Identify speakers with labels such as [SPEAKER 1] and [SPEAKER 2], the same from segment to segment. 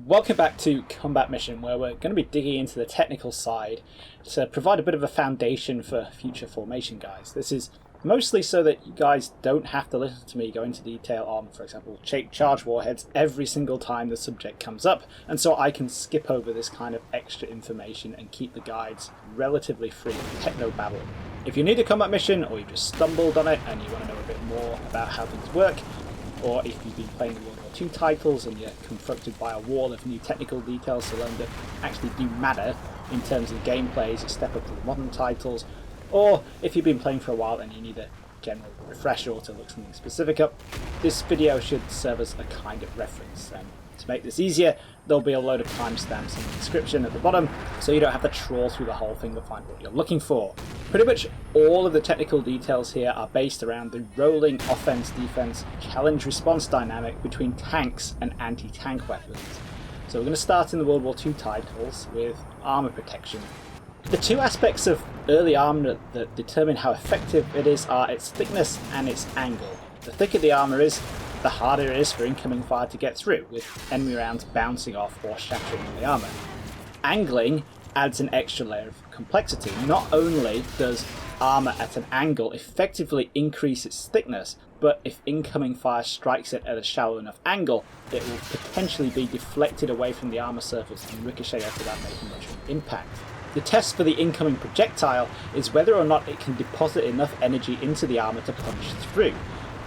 [SPEAKER 1] Welcome back to Combat Mission, where we're going to be digging into the technical side to provide a bit of a foundation for future formation guys. This is mostly so that you guys don't have to listen to me go into detail on, for example, shaped charge warheads every single time the subject comes up, and so I can skip over this kind of extra information and keep the guides relatively free of techno babble. If you need a combat mission, or you just stumbled on it and you want to know a bit more about how things work, or if you've been playing the WW2 titles and you're confronted by a wall of new technical details to learn that actually do matter in terms of gameplay as you step up to the modern titles, or if you've been playing for a while and you need a general refresher or to look something specific up, this video should serve as a kind of reference. And to make this easier, there'll be a load of timestamps in the description at the bottom, so you don't have to trawl through the whole thing to find what you're looking for. Pretty much all of the technical details here are based around the rolling offense-defense challenge-response dynamic between tanks and anti-tank weapons. So we're going to start in the World War II titles with armour protection. The two aspects of early armour that determine how effective it is are its thickness and its angle. The thicker the armour is, the harder it is for incoming fire to get through, with enemy rounds bouncing off or shattering the armour. Angling adds an extra layer of complexity. Not only does armour at an angle effectively increase its thickness, but if incoming fire strikes it at a shallow enough angle, it will potentially be deflected away from the armour surface and ricochet off without making much of an impact. The test for the incoming projectile is whether or not it can deposit enough energy into the armour to punch through.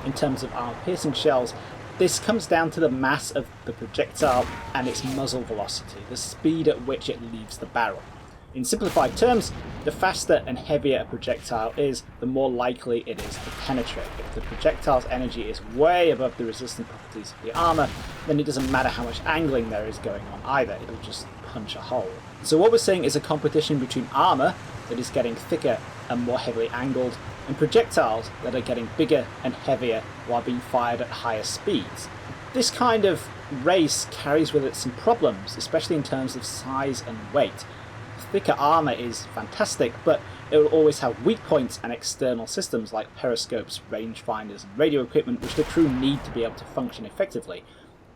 [SPEAKER 1] In terms of armour-piercing shells, this comes down to the mass of the projectile and its muzzle velocity, the speed at which it leaves the barrel. In simplified terms, the faster and heavier a projectile is, the more likely it is to penetrate. If the projectile's energy is way above the resistant properties of the armour, then it doesn't matter how much angling there is going on either, it'll just punch a hole. So what we're seeing is a competition between armour that is getting thicker and more heavily angled, and projectiles that are getting bigger and heavier while being fired at higher speeds. This kind of race carries with it some problems, especially in terms of size and weight. Thicker armour is fantastic, but it will always have weak points and external systems like periscopes, rangefinders and radio equipment which the crew need to be able to function effectively.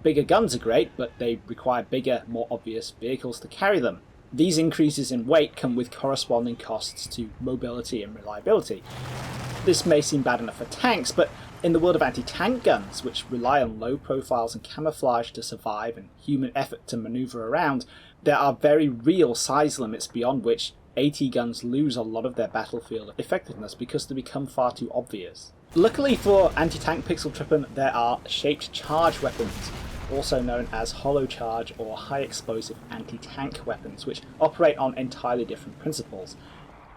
[SPEAKER 1] Bigger guns are great, but they require bigger, more obvious vehicles to carry them. These increases in weight come with corresponding costs to mobility and reliability. This may seem bad enough for tanks, but in the world of anti-tank guns, which rely on low profiles and camouflage to survive and human effort to manoeuvre around, there are very real size limits beyond which AT guns lose a lot of their battlefield effectiveness because they become far too obvious. Luckily for anti-tank pixel tripping, there are shaped charge weapons, also known as hollow charge or high explosive anti-tank weapons, which operate on entirely different principles.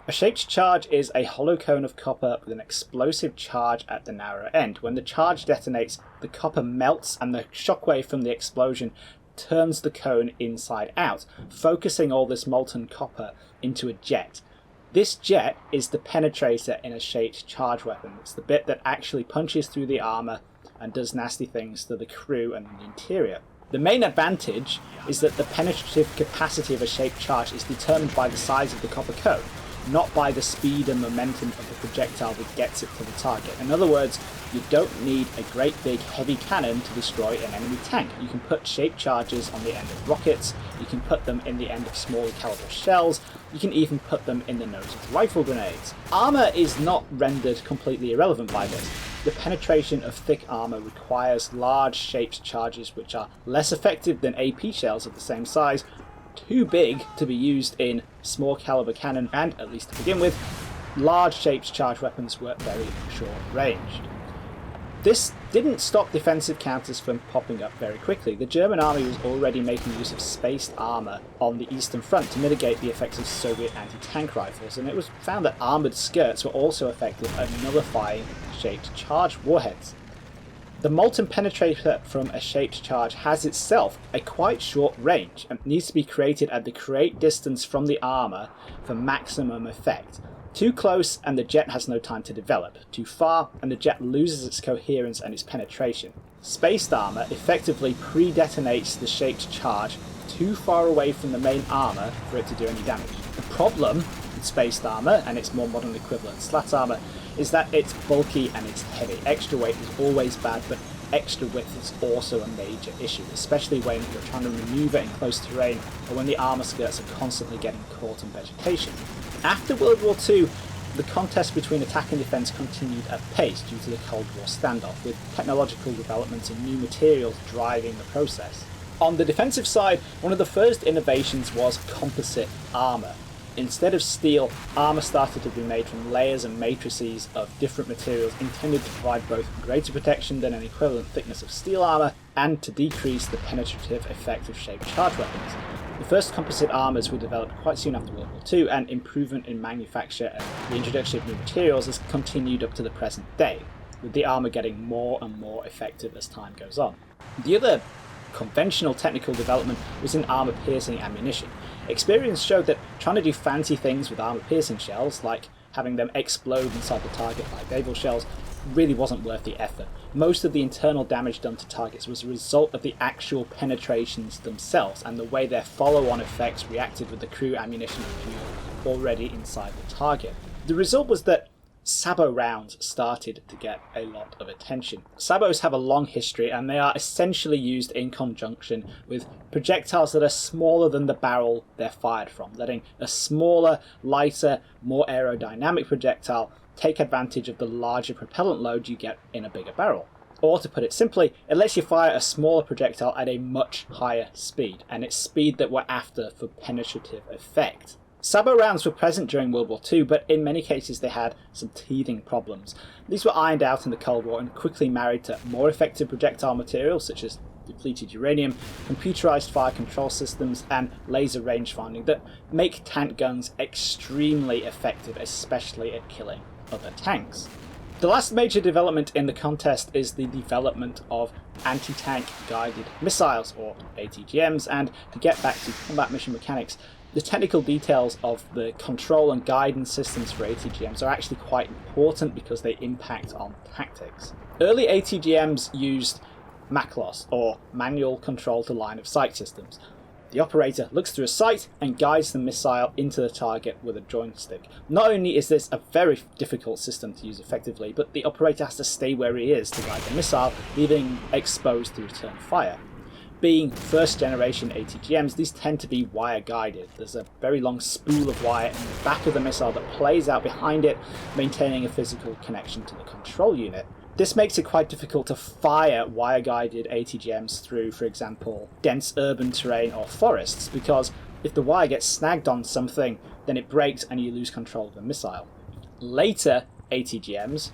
[SPEAKER 1] A shaped charge is a hollow cone of copper with an explosive charge at the narrower end. When the charge detonates, the copper melts and the shockwave from the explosion turns the cone inside out, focusing all this molten copper into a jet. This jet is the penetrator in a shaped charge weapon. It's the bit that actually punches through the armour and does nasty things to the crew and the interior. The main advantage is that the penetrative capacity of a shaped charge is determined by the size of the copper cone, not by the speed and momentum of the projectile that gets it to the target. In other words, you don't need a great big heavy cannon to destroy an enemy tank. You can put shaped charges on the end of rockets, you can put them in the end of smaller caliber shells, you can even put them in the nose of rifle grenades. Armour is not rendered completely irrelevant by this. The penetration of thick armour requires large shaped charges which are less effective than AP shells of the same size, too big to be used in small caliber cannon, and, at least to begin with, large shaped charge weapons were very short ranged. This didn't stop defensive counters from popping up very quickly. The German army was already making use of spaced armour on the Eastern Front to mitigate the effects of Soviet anti-tank rifles, and it was found that armoured skirts were also effective at nullifying shaped charge warheads. The molten penetrator from a shaped charge has itself a quite short range and needs to be created at the correct distance from the armour for maximum effect. Too close and the jet has no time to develop. Too far and the jet loses its coherence and its penetration. Spaced armour effectively pre-detonates the shaped charge too far away from the main armour for it to do any damage. The problem with spaced armour and its more modern equivalent Slat armour is that it's bulky and it's heavy. Extra weight is always bad, but extra width is also a major issue, especially when you're trying to maneuver in close terrain or when the armour skirts are constantly getting caught in vegetation. After World War II, the contest between attack and defence continued at pace due to the Cold War standoff, with technological developments and new materials driving the process. On the defensive side, one of the first innovations was composite armour. Instead of steel, armour started to be made from layers and matrices of different materials intended to provide both greater protection than an equivalent thickness of steel armour and to decrease the penetrative effect of shaped charge weapons. The first composite armours were developed quite soon after World War II, and improvement in manufacture and the introduction of new materials has continued up to the present day, with the armour getting more and more effective as time goes on. The other conventional technical development was in armour-piercing ammunition. Experience showed that trying to do fancy things with armour-piercing shells, like having them explode inside the target like naval shells, really wasn't worth the effort. Most of the internal damage done to targets was a result of the actual penetrations themselves and the way their follow-on effects reacted with the crew ammunition and fuel already inside the target. The result was that Sabot rounds started to get a lot of attention. Sabots have a long history, and they are essentially used in conjunction with projectiles that are smaller than the barrel they're fired from, letting a smaller, lighter, more aerodynamic projectile take advantage of the larger propellant load you get in a bigger barrel. Or to put it simply, it lets you fire a smaller projectile at a much higher speed, and it's speed that we're after for penetrative effect. Sabot rounds were present during World War II, but in many cases they had some teething problems. These were ironed out in the Cold War and quickly married to more effective projectile materials such as depleted uranium, computerized fire control systems, and laser rangefinding that make tank guns extremely effective, especially at killing other tanks. The last major development in the contest is the development of anti-tank guided missiles, or ATGMs, and to get back to combat mission mechanics, the technical details of the control and guidance systems for ATGMs are actually quite important because they impact on tactics. Early ATGMs used MCLOS, or Manual Control to Line of Sight systems. The operator looks through a sight and guides the missile into the target with a joystick. Not only is this a very difficult system to use effectively, but the operator has to stay where he is to guide the missile, leaving him exposed to return fire. Being first generation ATGMs, these tend to be wire guided. There's a very long spool of wire in the back of the missile that plays out behind it, maintaining a physical connection to the control unit. This makes it quite difficult to fire wire-guided ATGMs through, for example, dense urban terrain or forests, because if the wire gets snagged on something, then it breaks and you lose control of the missile. Later ATGMs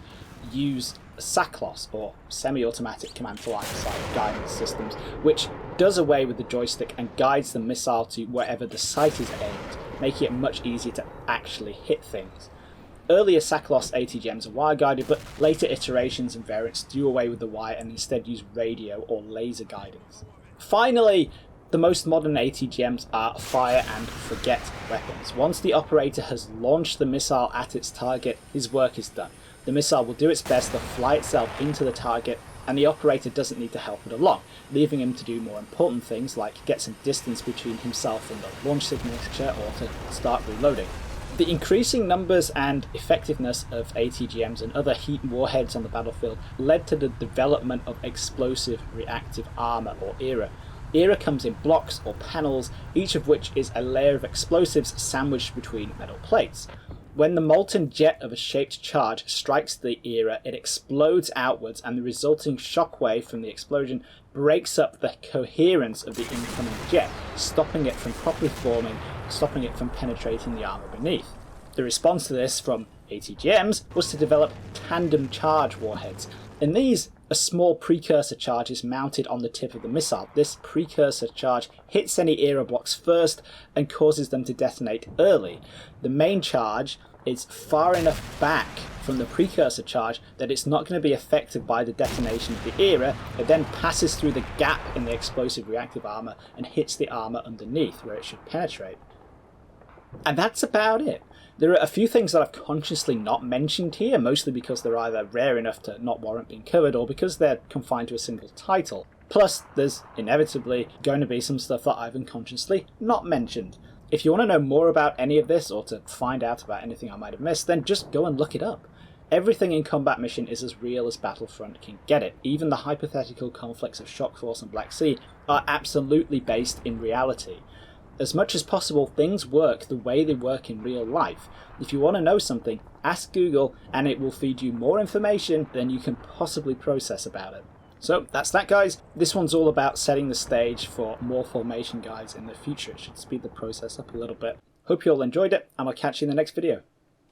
[SPEAKER 1] use SACLOS, or semi-automatic command-to-line of sight guidance systems, which does away with the joystick and guides the missile to wherever the sight is aimed, making it much easier to actually hit things. Earlier SACLOS ATGMs are wire-guided, but later iterations and variants do away with the wire and instead use radio or laser guidance. Finally, the most modern ATGMs are fire and forget weapons. Once the operator has launched the missile at its target, his work is done. The missile will do its best to fly itself into the target, and the operator doesn't need to help it along, leaving him to do more important things like get some distance between himself and the launch signature or to start reloading. The increasing numbers and effectiveness of ATGMs and other heat warheads on the battlefield led to the development of explosive reactive armour, or ERA. ERA comes in blocks or panels, each of which is a layer of explosives sandwiched between metal plates. When the molten jet of a shaped charge strikes the ERA, it explodes outwards, and the resulting shockwave from the explosion breaks up the coherence of the incoming jet, stopping it from properly forming, stopping it from penetrating the armour beneath. The response to this from ATGMs was to develop tandem charge warheads. In these, a small precursor charge is mounted on the tip of the missile. This precursor charge hits any ERA blocks first and causes them to detonate early. The main charge is far enough back from the precursor charge that it's not going to be affected by the detonation of the ERA. It then passes through the gap in the explosive reactive armour and hits the armour underneath where it should penetrate. And that's about it. There are a few things that I've consciously not mentioned here, mostly because they're either rare enough to not warrant being covered or because they're confined to a single title. Plus, there's inevitably going to be some stuff that I've unconsciously not mentioned. If you want to know more about any of this or to find out about anything I might have missed, then just go and look it up. Everything in Combat Mission is as real as Battlefront can get it. Even the hypothetical conflicts of Shock Force and Black Sea are absolutely based in reality. As much as possible, things work the way they work in real life. If you want to know something, ask Google and it will feed you more information than you can possibly process about it. So that's that, guys. This one's all about setting the stage for more formation guides in the future. It should speed the process up a little bit. Hope you all enjoyed it, and I'll catch you in the next video.